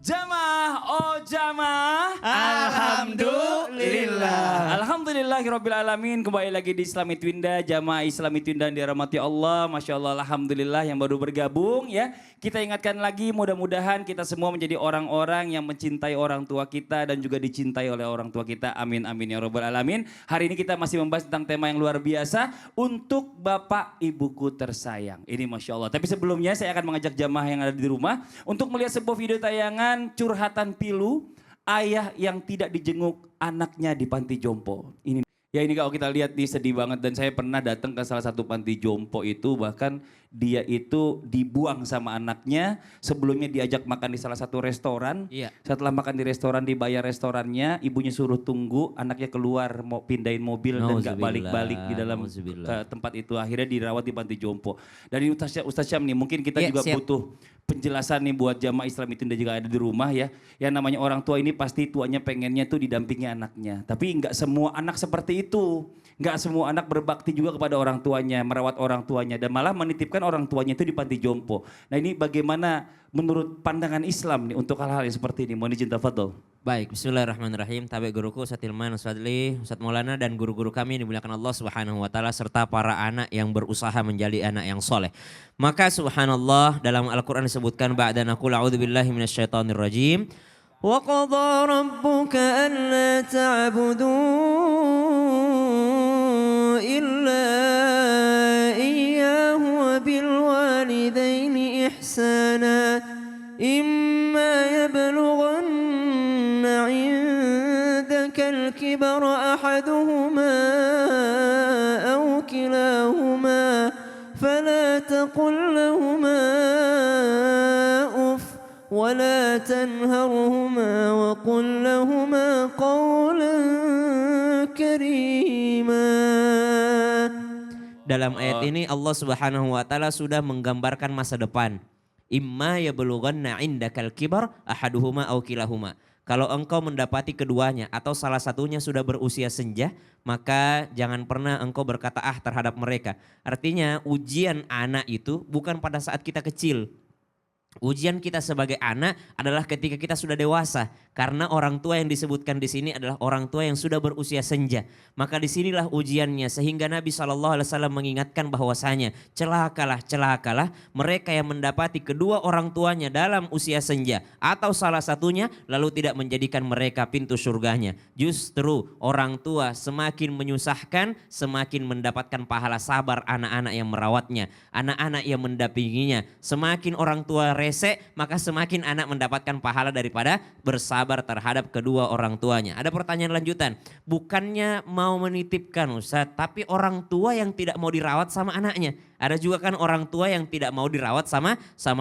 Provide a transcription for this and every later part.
Jamaah, oh jamaah. Alhamdulillah. Alhamdulillahirabbil alamin. Kembali lagi di Islami Twinda, jamaah Islami Twinda yang dirahmati Allah. Masya Allah, alhamdulillah yang baru bergabung ya. Kita ingatkan lagi, mudah-mudahan kita semua menjadi orang-orang yang mencintai orang tua kita dan juga dicintai oleh orang tua kita. Amin amin ya rabbal alamin. Hari ini kita masih membahas tentang tema yang luar biasa untuk Bapak Ibuku tersayang. Ini Masya Allah. Tapi sebelumnya saya akan mengajak jamaah yang ada di rumah untuk melihat sebuah video tayangan curhatan pilu ayah yang tidak dijenguk anaknya di panti jompo. Ini kalau kita lihat nih sedih banget, dan saya pernah datang ke salah satu panti jompo itu, bahkan dia itu dibuang sama anaknya. Sebelumnya diajak makan di salah satu restoran. Iya. Setelah makan di restoran, dibayar restorannya, ibunya suruh tunggu, anaknya keluar mau pindahin mobil dan gak balik-balik di dalam ke tempat itu. Akhirnya dirawat di panti jompo. Dan ini Ustaz Syam nih, mungkin kita juga butuh penjelasan nih buat jamaah Islam itu juga ada di rumah ya. Yang namanya orang tua ini pasti tuanya pengennya tuh didampingi anaknya. Tapi nggak semua anak seperti itu. Nggak semua anak berbakti juga kepada orang tuanya, merawat orang tuanya, dan malah menitipkan orang tuanya itu di panti jompo. Nah ini bagaimana menurut pandangan Islam nih untuk hal-hal yang seperti ini? Mohon izin tafadhol. Baik, bismillahirrahmanirrahim. Tabe guruku Ustaz Hilman, Ustaz Fadli, Ustaz Maulana dan guru-guru kami dimuliakan Allah Subhanahu wa taala serta para anak yang berusaha menjadi anak yang soleh. Maka subhanallah dalam Al-Qur'an disebutkan ba'da naqul a'udzubillahi minasyaitonir rajim. Wa qadha rabbuka alla ta'budu illa iyyahu wa bil walidaini ihsana. Imma yablughanna 'indaka al-kibara ahaduhuma aw kilahuma fala taqul lahumā uff wa la tanharhumā wa qul lahumā qawlan karīmā. Dalam ayat ini Allah Subhanahu wa taala sudah menggambarkan masa depan. Imma yablughanna 'indakal kibar ahaduhuma aw kilahuma. Kalau engkau mendapati keduanya atau salah satunya sudah berusia senja, maka jangan pernah engkau berkata terhadap mereka. Artinya ujian anak itu bukan pada saat kita kecil. Ujian kita sebagai anak adalah ketika kita sudah dewasa, karena orang tua yang disebutkan di sini adalah orang tua yang sudah berusia senja. Maka disinilah ujiannya, sehingga Nabi SAW mengingatkan bahwasanya celakalah mereka yang mendapati kedua orang tuanya dalam usia senja atau salah satunya lalu tidak menjadikan mereka pintu surganya. Justru orang tua semakin menyusahkan, semakin mendapatkan pahala sabar anak-anak yang merawatnya, anak-anak yang mendampinginya. Semakin orang tua rese, maka semakin anak mendapatkan pahala daripada bersabar terhadap kedua orang tuanya. Ada pertanyaan lanjutan, bukannya mau menitipkan Ustaz, tapi orang tua yang tidak mau dirawat sama anaknya. Ada juga kan orang tua yang tidak mau dirawat sama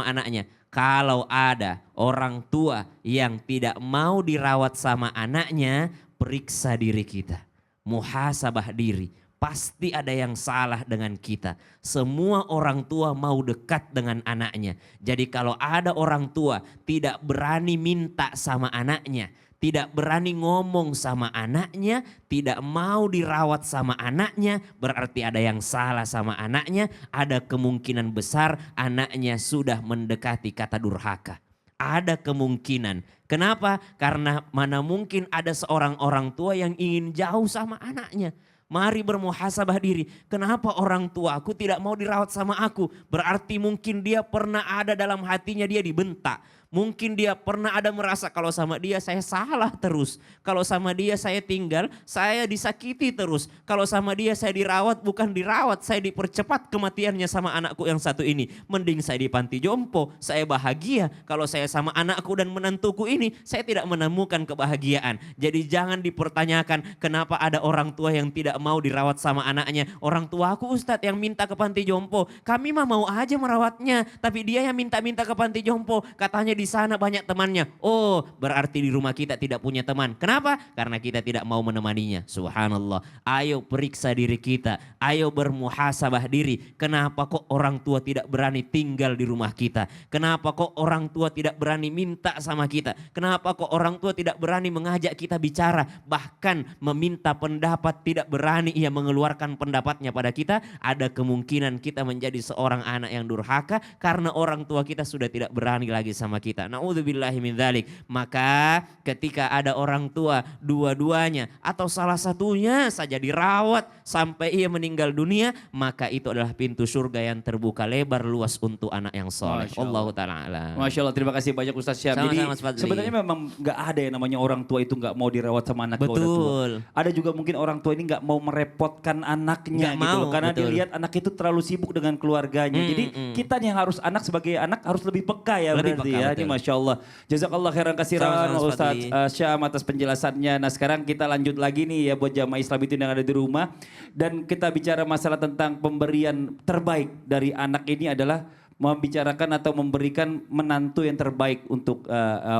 anaknya. Kalau ada orang tua yang tidak mau dirawat sama anaknya, periksa diri kita, muhasabah diri. Pasti ada yang salah dengan kita. Semua orang tua mau dekat dengan anaknya. Jadi kalau ada orang tua tidak berani minta sama anaknya, tidak berani ngomong sama anaknya, tidak mau dirawat sama anaknya, berarti ada yang salah sama anaknya. Ada kemungkinan besar anaknya sudah mendekati kata durhaka. Ada kemungkinan. Kenapa? Karena mana mungkin ada seorang orang tua yang ingin jauh sama anaknya. Mari bermuhasabah diri. Kenapa orang tua aku tidak mau dirawat sama aku? Berarti mungkin dia pernah ada dalam hatinya dia dibentak. Mungkin dia pernah ada merasa kalau sama dia saya salah terus. Kalau sama dia saya tinggal, saya disakiti terus. Kalau sama dia saya dirawat, bukan dirawat, saya dipercepat kematiannya sama anakku yang satu ini. Mending saya di panti jompo, saya bahagia. Kalau saya sama anakku dan menantuku ini, saya tidak menemukan kebahagiaan. Jadi jangan dipertanyakan kenapa ada orang tua yang tidak mau dirawat sama anaknya. Orang tua aku Ustadz yang minta ke panti jompo. Kami mah mau aja merawatnya, tapi dia yang minta-minta ke panti jompo. Katanya di sana banyak temannya. Oh, berarti di rumah kita tidak punya teman. Kenapa? Karena kita tidak mau menemaninya. Subhanallah. Ayo periksa diri kita. Ayo bermuhasabah diri. Kenapa kok orang tua tidak berani tinggal di rumah kita? Kenapa kok orang tua tidak berani minta sama kita? Kenapa kok orang tua tidak berani mengajak kita bicara? Bahkan meminta pendapat, tidak berani ia mengeluarkan pendapatnya pada kita. Ada kemungkinan kita menjadi seorang anak yang durhaka karena orang tua kita sudah tidak berani lagi sama kita. kita. Na'udzubillahi min dzalik. Maka ketika ada orang tua dua-duanya atau salah satunya saja dirawat sampai ia meninggal dunia, maka itu adalah pintu surga yang terbuka lebar luas untuk anak yang soleh. Masya Allah. Allahu ta'ala alam. Masya Allah, terima kasih banyak Ustaz Syam. Jadi Sama-sama, Mas Fadli. sebenarnya memang nggak ada yang namanya orang tua itu nggak mau dirawat sama anak kalau udah tua. Betul. Ada juga mungkin orang tua ini nggak mau merepotkan anaknya Nggak gitu loh, mau, karena betul. dilihat anak itu terlalu sibuk dengan keluarganya. Jadi kita yang harus anak sebagai anak harus lebih peka ya Lebih berarti peka, ya. betul. Ini Masya Allah. Jazakallah khairan kasiran Sama-sama, Mas Ustaz Fadli. Syam atas penjelasannya. Nah sekarang kita lanjut lagi nih ya buat jamaah Islam itu yang ada di rumah. Dan kita bicara masalah tentang pemberian terbaik dari anak ini adalah membicarakan atau memberikan menantu yang terbaik untuk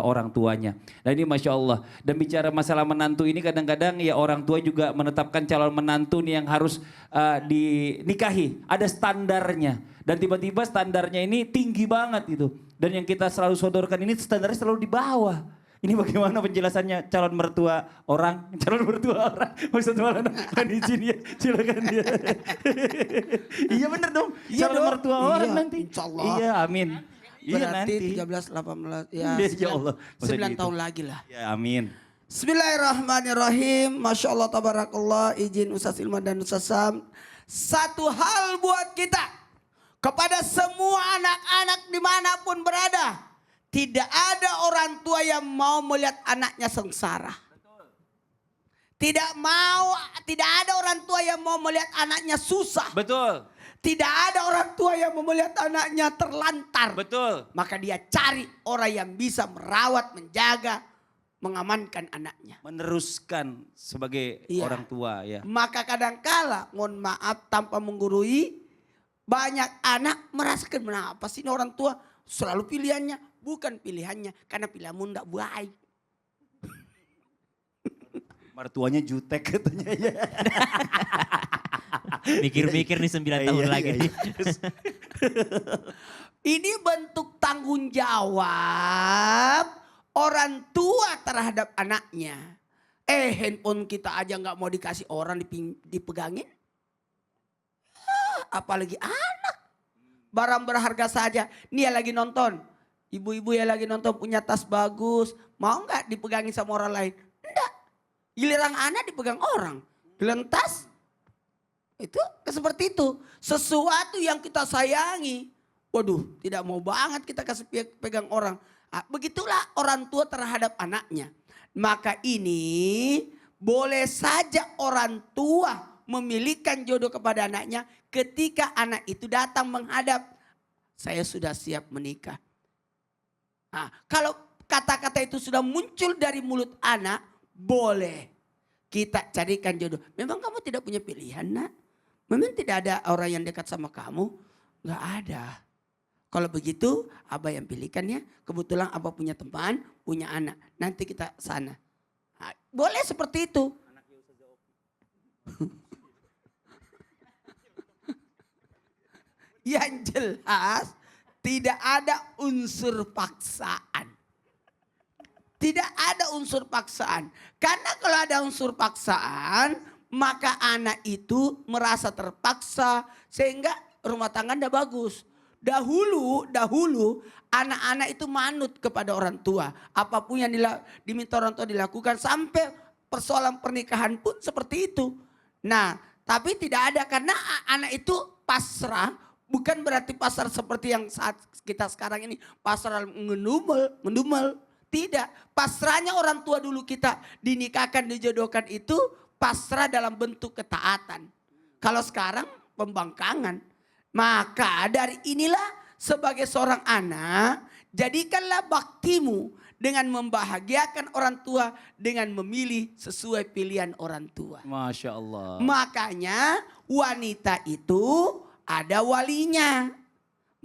orang tuanya. Nah ini Masya Allah. Dan bicara masalah menantu ini kadang-kadang ya orang tua juga menetapkan calon menantu nih yang harus dinikahi. Ada standarnya. Dan tiba-tiba standarnya ini tinggi banget gitu. Dan yang kita selalu sodorkan ini standarnya selalu di bawah. Ini bagaimana penjelasannya calon mertua orang? Maksud Maulana, mohon izin ya, silakan dia. Iya bener dong, Iya calon dong. mertua Iya, orang nanti. insya Allah. Iya amin. Iya Berarti nanti. 13, 18, ya Ya Allah, masa 9 gitu. tahun lagi lah. Ya amin. Bismillahirrahmanirrahim. Masya Allah, tabarakallah. Izin Ustaz Ilman dan Ustaz Sam. Satu hal buat kita. Kepada semua anak-anak dimanapun berada. Tidak ada orang tua yang mau melihat anaknya sengsara. Tidak ada orang tua yang mau melihat anaknya susah. Betul, Tidak ada orang tua yang mau melihat anaknya terlantar. betul. Maka dia cari orang yang bisa merawat, menjaga, mengamankan anaknya. Meneruskan sebagai Iya. orang tua ya. Maka kadangkala, mohon maaf tanpa menggurui, banyak anak merasakan kenapa sih ini orang tua selalu pilihannya. Bukan pilihannya, karena pilihanmu tidak baik. Mertuanya jutek katanya ya. Mikir-mikir nih 9 tahun Iya, lagi. iya, iya. Ini bentuk tanggung jawab orang tua terhadap anaknya. Handphone kita aja nggak mau dikasih orang dipegangin. Apalagi anak. Barang berharga saja. Nih yang lagi nonton. Ibu-ibu yang lagi nonton punya tas bagus. Mau nggak dipegangin sama orang lain? Enggak. Giliran anak dipegang orang. Giliran tas. Itu seperti itu. Sesuatu yang kita sayangi. Waduh, tidak mau banget kita kasih pegang orang. Begitulah orang tua terhadap anaknya. Maka ini boleh saja orang tua memilihkan jodoh kepada anaknya ketika anak itu datang menghadap. Saya sudah siap menikah. Nah, kalau kata-kata itu sudah muncul dari mulut anak, boleh kita carikan jodoh. Memang kamu tidak punya pilihan, nak? Memang tidak ada orang yang dekat sama kamu? Nggak ada. Kalau begitu, Abah yang pilihkan ya. Kebetulan Abah punya teman, punya anak. Nanti kita sana. Nah, boleh seperti itu. Yang jelas, tidak ada unsur paksaan. Tidak ada unsur paksaan. Karena kalau ada unsur paksaan, maka anak itu merasa terpaksa sehingga rumah tangga tidak bagus. Dahulu anak-anak itu manut kepada orang tua. Apapun yang diminta orang tua dilakukan sampai persoalan pernikahan pun seperti itu. Nah, tapi tidak ada karena anak itu pasrah. Bukan berarti pasrah seperti yang saat kita sekarang ini pasrah mendumel. Tidak, pasrahnya orang tua dulu kita dinikahkan, dijodohkan itu pasrah dalam bentuk ketaatan. Kalau sekarang pembangkangan. Maka dari inilah sebagai seorang anak, jadikanlah baktimu dengan membahagiakan orang tua dengan memilih sesuai pilihan orang tua. Masya Allah. Makanya wanita itu ada walinya.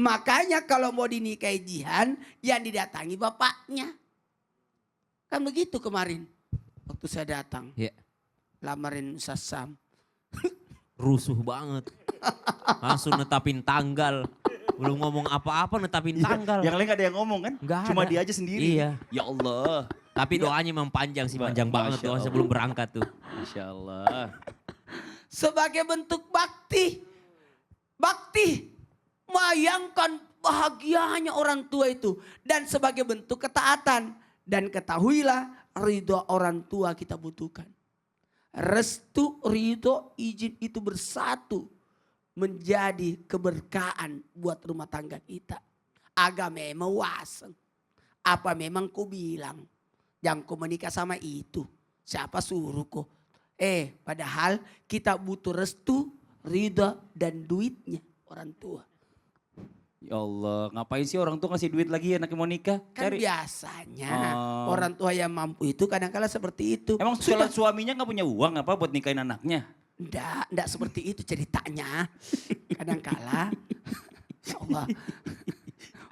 Makanya kalau mau dinikahi Jihan, yang didatangi bapaknya. Kan begitu kemarin waktu saya datang. Ya. Lamarin Ustaz Sam. Rusuh banget. Langsung netapin tanggal. Belum ngomong apa-apa netapin tanggal. Yang lain gak ada yang ngomong kan? Nggak Cuma ada. dia aja sendiri. Iya. Ya Allah. Tapi doanya memang panjang sih, panjang banget Masya doa Allah. sebelum berangkat tuh. Masya Allah. Sebagai bentuk bakti. Bayangkan bahagianya orang tua itu. Dan sebagai bentuk ketaatan. Dan ketahuilah ridho orang tua kita butuhkan. Restu, ridho, izin itu bersatu. Menjadi keberkahan buat rumah tangga kita. Agak memang wasen. Apa memang kau bilang. Jangan kau menikah sama itu. Siapa suruh kau. Padahal kita butuh restu, ridho, dan duitnya orang tua. Ya Allah, ngapain sih orang tua ngasih duit lagi anaknya mau nikah? Kan biasanya orang tua yang mampu itu kadang-kala seperti itu. Emang kalau suaminya nggak punya uang apa buat nikahin anaknya? Enggak seperti itu ceritanya. Kadang-kala, ya Allah.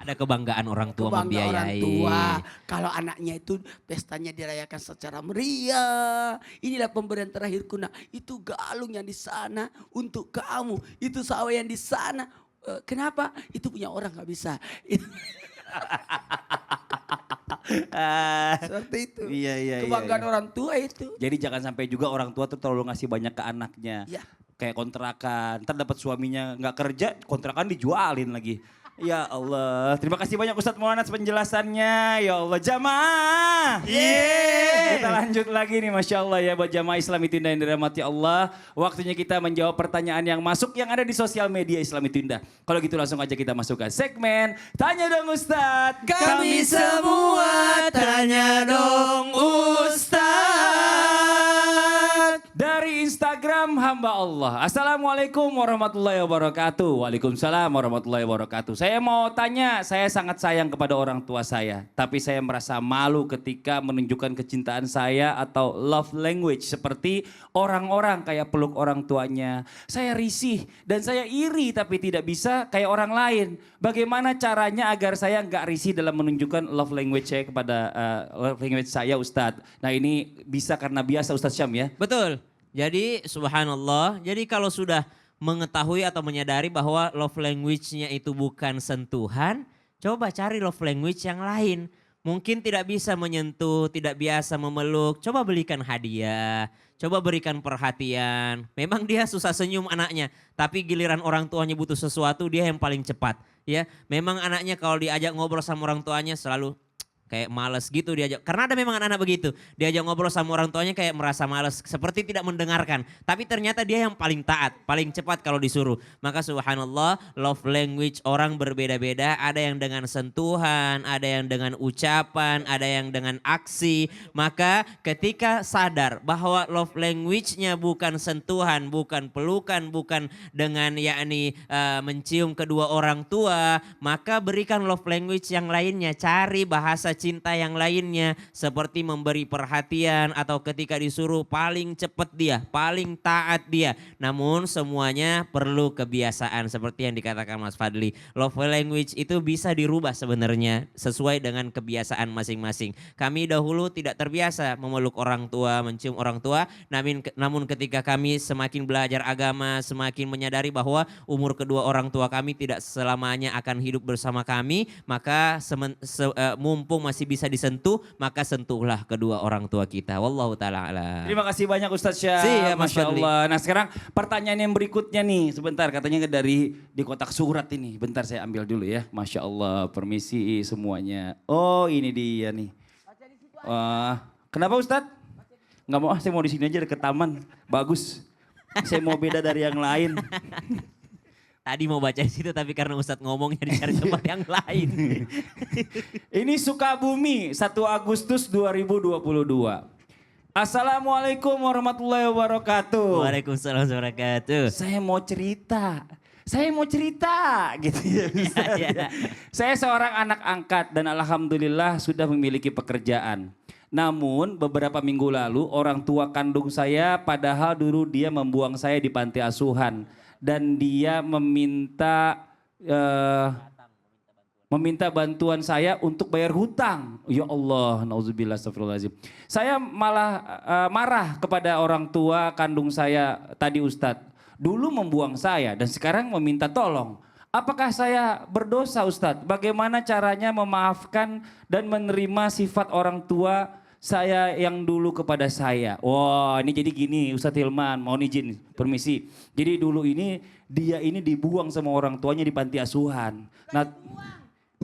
Ada kebanggaan orang tua Kebanggaan orang membiayai. tua. Kalau anaknya itu pestanya dirayakan secara meriah. Inilah pemberian terakhirku nak. Itu galung yang di sana untuk kamu. Itu sawah yang di sana. Kenapa? Itu punya orang gak bisa. Seperti itu. Iya. Kebanggaan orang tua itu. Jadi jangan sampai juga orang tua tuh terlalu ngasih banyak ke anaknya. Ya. Kayak kontrakan, ntar dapat suaminya nggak kerja, kontrakan dijualin lagi. Ya Allah, terima kasih banyak Ustadz Maulana atas penjelasannya. Ya Allah, jamaah. Kita lanjut lagi nih, Masya Allah ya buat jamaah Islami Tunda yang dirahmati Allah. Waktunya kita menjawab pertanyaan yang masuk yang ada di sosial media Islami Tunda. Kalau gitu langsung aja kita masukkan segmen Tanya Dong Ustadz. Kami semua tanya dong Ustadz. Dari Instagram hamba Allah. Assalamualaikum warahmatullahi wabarakatuh. Waalaikumsalam warahmatullahi wabarakatuh. Saya mau tanya, saya sangat sayang kepada orang tua saya. Tapi saya merasa malu ketika menunjukkan kecintaan saya atau love language. Seperti orang-orang kayak peluk orang tuanya. Saya risih dan saya iri tapi tidak bisa kayak orang lain. Bagaimana caranya agar saya nggak risih dalam menunjukkan love language saya kepada love language saya Ustadz. Nah ini bisa karena biasa Ustadz Syam ya. Betul. Jadi subhanallah, jadi kalau sudah mengetahui atau menyadari bahwa love language-nya itu bukan sentuhan, coba cari love language yang lain. Mungkin tidak bisa menyentuh, tidak biasa memeluk, coba belikan hadiah, coba berikan perhatian. Memang dia susah senyum anaknya, tapi giliran orang tuanya butuh sesuatu dia yang paling cepat. Ya, memang anaknya kalau diajak ngobrol sama orang tuanya selalu kayak males gitu diajak. Karena ada memang anak-anak begitu. Diajak ngobrol sama orang tuanya kayak merasa males. Seperti tidak mendengarkan. Tapi ternyata dia yang paling taat. Paling cepat kalau disuruh. Maka subhanallah love language orang berbeda-beda. Ada yang dengan sentuhan. Ada yang dengan ucapan. Ada yang dengan aksi. Maka ketika sadar bahwa love language-nya bukan sentuhan. Bukan pelukan. Bukan dengan yakni mencium kedua orang tua. Maka berikan love language yang lainnya. Cari bahasa cinta yang lainnya seperti memberi perhatian atau ketika disuruh paling cepat dia, paling taat dia. Namun semuanya perlu kebiasaan seperti yang dikatakan Mas Fadli. Love language itu bisa dirubah sebenarnya sesuai dengan kebiasaan masing-masing. Kami dahulu tidak terbiasa memeluk orang tua, mencium orang tua. Namun ketika kami semakin belajar agama, semakin menyadari bahwa umur kedua orang tua kami tidak selamanya akan hidup bersama kami, maka mumpung masih bisa disentuh, maka sentuhlah kedua orang tua kita. Wallahu ta'ala a'lam. Terima kasih banyak Ustadz Syah. Siap, Mas Masya Fadli. Allah. Nah sekarang pertanyaan yang berikutnya nih. Sebentar katanya di kotak surat ini. Bentar saya ambil dulu ya. Masya Allah. Permisi semuanya. Oh ini dia nih. Wah, kenapa Ustadz? Nggak mau, saya mau di sini aja deket taman. Bagus. Saya mau beda dari yang lain. Tadi mau baca di situ tapi karena Ustadz ngomongnya dicari tempat yang lain. Ini Sukabumi 1 Agustus 2022. Assalamualaikum warahmatullahi wabarakatuh. Waalaikumsalam warahmatullahi wabarakatuh. Saya mau cerita gitu ya. Ustaz. Iya. Saya seorang anak angkat dan alhamdulillah sudah memiliki pekerjaan. Namun beberapa minggu lalu orang tua kandung saya padahal dulu dia membuang saya di panti asuhan. Dan dia meminta bantuan saya untuk bayar hutang. Ya Allah, nauzubillah, astagfirullahaladzim. Saya malah marah kepada orang tua kandung saya tadi Ustadz. Dulu membuang saya dan sekarang meminta tolong. Apakah saya berdosa Ustadz? Bagaimana caranya memaafkan dan menerima sifat orang tua saya yang dulu kepada saya. Wah ini jadi gini Ustadz Hilman, mohon izin, permisi. Jadi dulu ini dia ini dibuang sama orang tuanya di panti asuhan. Nah,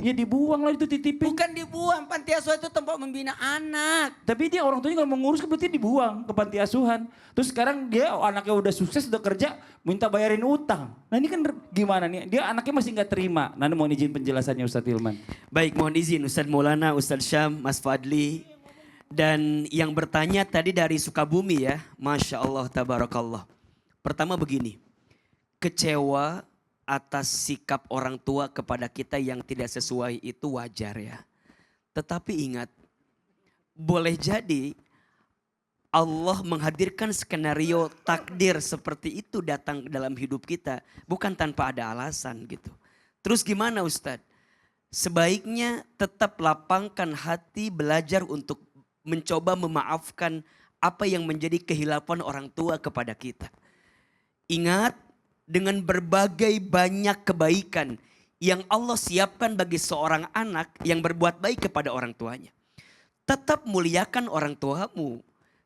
ya dibuang lah itu titipin. Bukan dibuang, panti asuhan itu tempat membina anak. Tapi dia orang tuanya kalau mengurus berarti dibuang ke panti asuhan. Terus sekarang dia anaknya udah sukses, udah kerja, minta bayarin utang. Nah ini kan gimana nih? Dia anaknya masih nggak terima. Nah mohon izin penjelasannya Ustadz Hilman. Baik, mohon izin Ustadz Maulana, Ustadz Syam, Mas Fadli. Dan yang bertanya tadi dari Sukabumi ya, Masya Allah, Tabarakallah. Pertama begini, kecewa atas sikap orang tua kepada kita yang tidak sesuai itu wajar ya. Tetapi ingat, boleh jadi Allah menghadirkan skenario takdir seperti itu datang dalam hidup kita. Bukan tanpa ada alasan gitu. Terus gimana Ustadz? Sebaiknya tetap lapangkan hati belajar untuk mencoba memaafkan apa yang menjadi kehilapan orang tua kepada kita. Ingat, dengan berbagai banyak kebaikan yang Allah siapkan bagi seorang anak yang berbuat baik kepada orang tuanya. Tetap muliakan orang tuamu.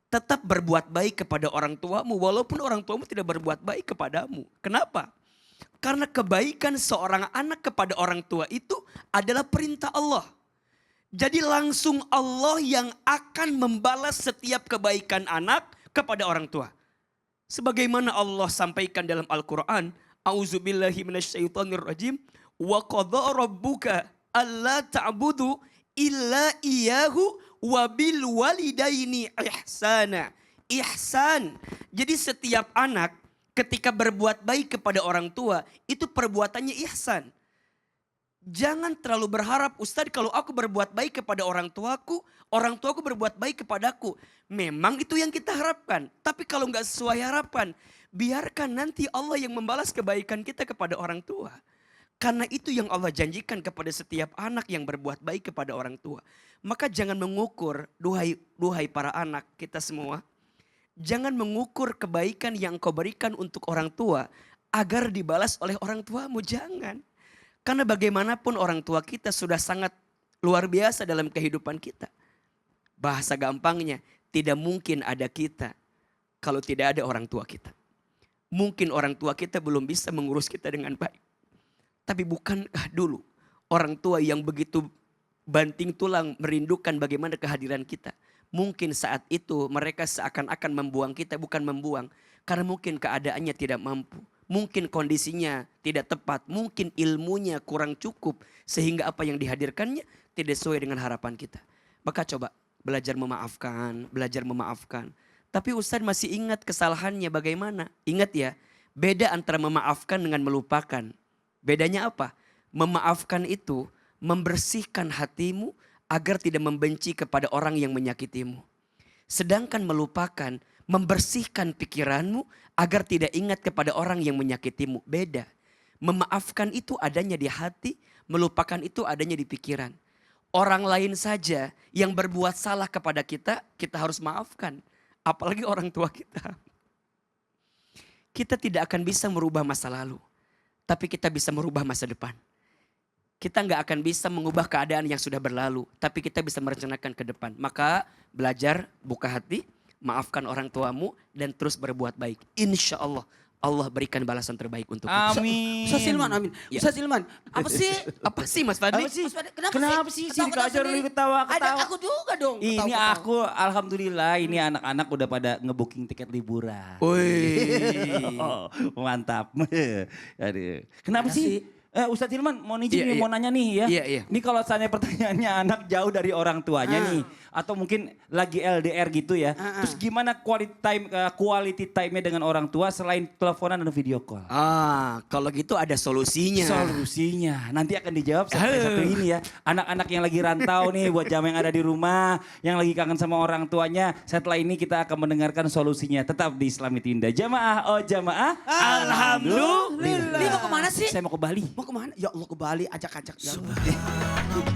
Tetap berbuat baik kepada orang tuamu walaupun orang tuamu tidak berbuat baik kepadamu. Kenapa? Karena kebaikan seorang anak kepada orang tua itu adalah perintah Allah. Jadi langsung Allah yang akan membalas setiap kebaikan anak kepada orang tua. Sebagaimana Allah sampaikan dalam Al-Quran. A'udzubillahi minasyaitonirrajim. Wa qadha rabbuka alla ta'budu illa iyahu wa bil walidaini ihsana. Ihsan. Jadi setiap anak ketika berbuat baik kepada orang tua itu perbuatannya ihsan. Jangan terlalu berharap, Ustadz kalau aku berbuat baik kepada orang tuaku berbuat baik kepadaku. Memang itu yang kita harapkan. Tapi kalau nggak sesuai harapan, biarkan nanti Allah yang membalas kebaikan kita kepada orang tua. Karena itu yang Allah janjikan kepada setiap anak yang berbuat baik kepada orang tua. Maka jangan mengukur, duhai para anak kita semua. Jangan mengukur kebaikan yang kau berikan untuk orang tua agar dibalas oleh orang tuamu, jangan. Karena bagaimanapun orang tua kita sudah sangat luar biasa dalam kehidupan kita. Bahasa gampangnya, tidak mungkin ada kita kalau tidak ada orang tua kita. Mungkin orang tua kita belum bisa mengurus kita dengan baik. Tapi bukankah dulu orang tua yang begitu banting tulang merindukan bagaimana kehadiran kita. Mungkin saat itu mereka seakan-akan membuang kita, bukan membuang. Karena mungkin keadaannya tidak mampu. Mungkin kondisinya tidak tepat, mungkin ilmunya kurang cukup sehingga apa yang dihadirkannya tidak sesuai dengan harapan kita. Maka coba belajar memaafkan. Tapi Ustadz masih ingat kesalahannya bagaimana? Ingat ya, beda antara memaafkan dengan melupakan. Bedanya apa? Memaafkan itu membersihkan hatimu agar tidak membenci kepada orang yang menyakitimu. Sedangkan melupakan membersihkan pikiranmu agar tidak ingat kepada orang yang menyakitimu. Beda. Memaafkan itu adanya di hati, melupakan itu adanya di pikiran. Orang lain saja yang berbuat salah kepada kita, kita harus maafkan. Apalagi orang tua kita. Kita tidak akan bisa merubah masa lalu. Tapi kita bisa merubah masa depan. Kita nggak akan bisa mengubah keadaan yang sudah berlalu. Tapi kita bisa merencanakan ke depan. Maka belajar, buka hati, maafkan orang tuamu dan terus berbuat baik. Insya Allah Allah berikan balasan terbaik untuk kita. Amin. Ustaz Hilman, amin. Ya. Ustaz Hilman, apa sih? Apa sih Mas Fadli? Apa sih? Mas Fadli, Kenapa sih? Si Ketawa-ketawa Dikajar sendiri. lu ketawa-ketawa. Ada aku juga dong. Ini ketawa-ketawa. aku alhamdulillah ini anak-anak udah pada ngebooking tiket liburan. Wih. Oh, mantap. Aduh. Kenapa Ada sih? Ustadz Hilman mau izin Iya, nih, mau nanya nih ya. Iya, iya. Ini kalau misalnya pertanyaannya anak jauh dari orang tuanya nih. Atau mungkin lagi LDR gitu ya. Terus gimana quality time-nya dengan orang tua selain teleponan dan video call? Kalau gitu ada solusinya. Solusinya nanti akan dijawab satu ini ya. Anak-anak yang lagi rantau nih buat jamaah yang ada di rumah. Yang lagi kangen sama orang tuanya. Setelah ini kita akan mendengarkan solusinya. Tetap di Islamit Indah. Jamaah, oh jamaah. Alhamdulillah. Ini mau kemana sih? Saya mau ke Bali. Mau kemana? Ya Allah ke Bali, ajak-ajak. Ya Allah.